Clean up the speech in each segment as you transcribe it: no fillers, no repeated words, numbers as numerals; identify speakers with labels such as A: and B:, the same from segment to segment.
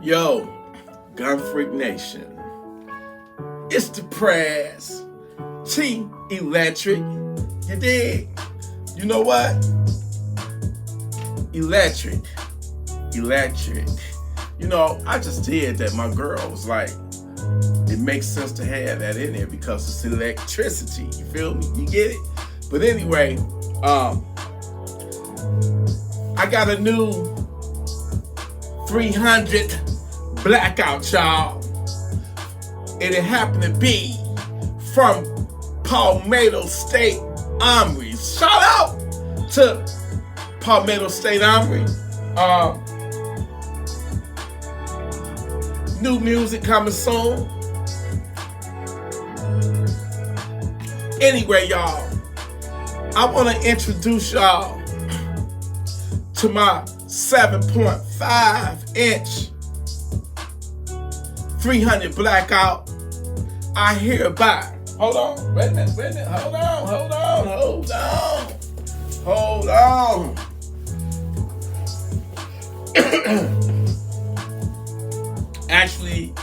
A: Yo, Gunfreak Nation. It's the press. TElectrik. You dig? You know what? Electric. You know, I just did that. My girl was like, it makes sense to have that in there because it's electricity. You feel me? You get it? But anyway, I got a new 300 blackout, y'all. And it happened to be from Palmetto State Armory. Shout out to Palmetto State Armory. New music coming soon. Anyway, y'all, I want to introduce y'all to my 7.5 inch 300 blackout. I hereby, hold on, wait a minute, hold on. Actually,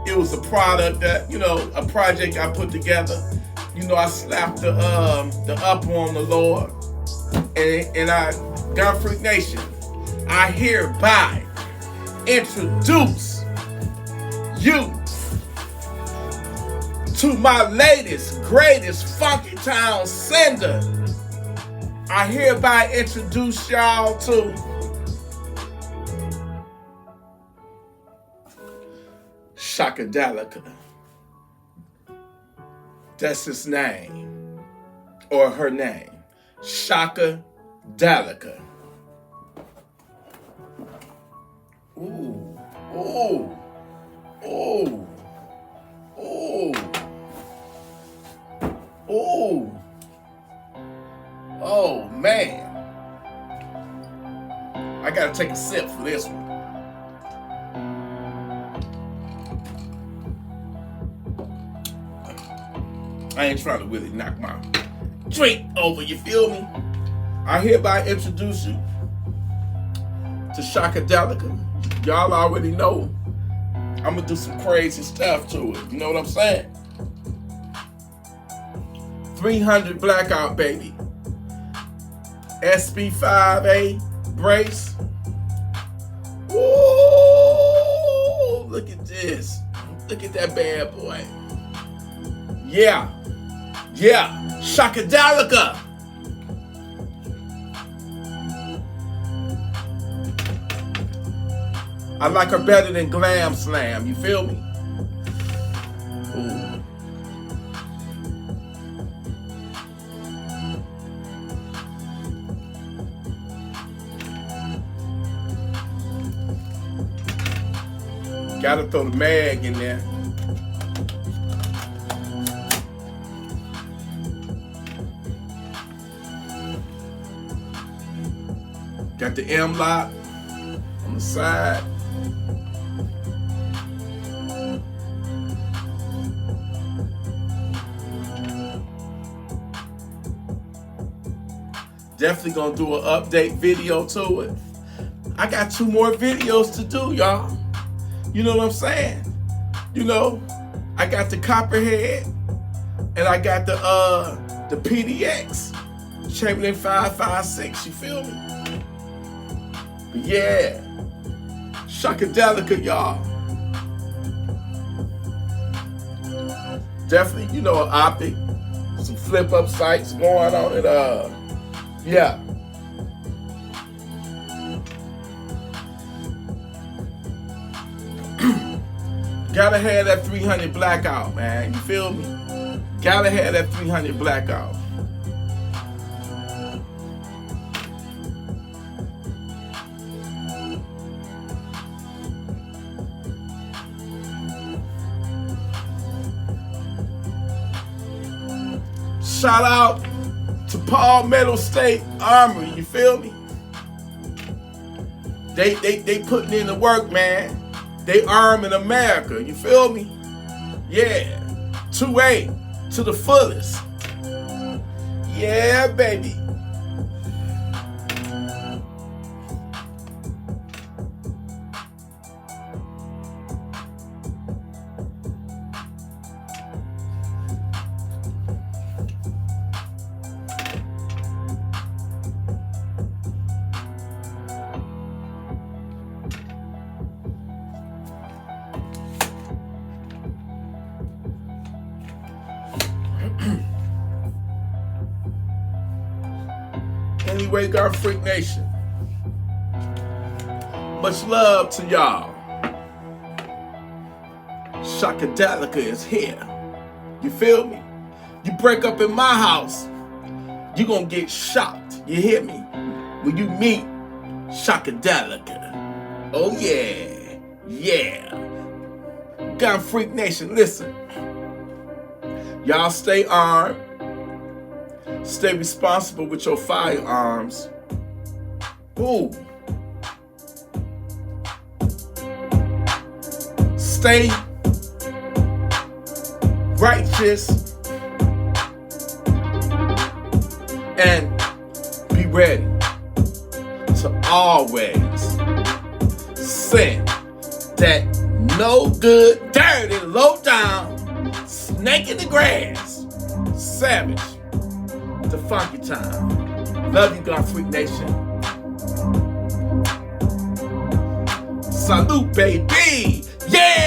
A: it was a product that, a project I put together. I slapped the up on the Lord, and I, Gunfreak Nation, I hereby introduce you to my latest, greatest Funky Town sender. I hereby introduce y'all to Shockadelica. That's his name, or her name, Shockadelica. Ooh. Oh, man. I gotta take a sip for this one. I ain't trying to really knock my drink over, you feel me? I hereby introduce you to Shockadelica. Y'all already know I'm gonna do some crazy stuff to it. You know what I'm saying? 300 blackout, baby. SB5A brace. Ooh, look at this. Look at that bad boy. Yeah, Shockadelica. I like her better than Glam Slam, you feel me? Ooh. Gotta throw the mag in there. Got the M-lock on the side. Definitely gonna do an update video to it. I got 2 more videos to do, y'all. You know what I'm saying? I got the Copperhead and I got the PDX Chamberlain 556, you feel me? But yeah, Shockadelica, y'all. Definitely, an optic, some flip up sights going on it. Yeah. Gotta have that 300 blackout, man. You feel me? Gotta have that 300 blackout. Shout out to Palmetto State Armory, you feel me? They putting in the work, man. They arming America, you feel me? Yeah, 2A to the fullest. Yeah, baby. anyway, Gunfreaknation. Much love to y'all. Shockadelica is here. You feel me? You break up in my house, you gonna get shocked. You hear me? When you meet Shockadelica. Oh yeah. Yeah. Gunfreaknation, listen. Y'all stay armed. Stay responsible with your firearms. Ooh. Stay righteous and be ready to always send that no good, dirty, low down, snake in the grass, savage, to funky time. Love you, Gunfreaknation. Salute, baby. Yeah!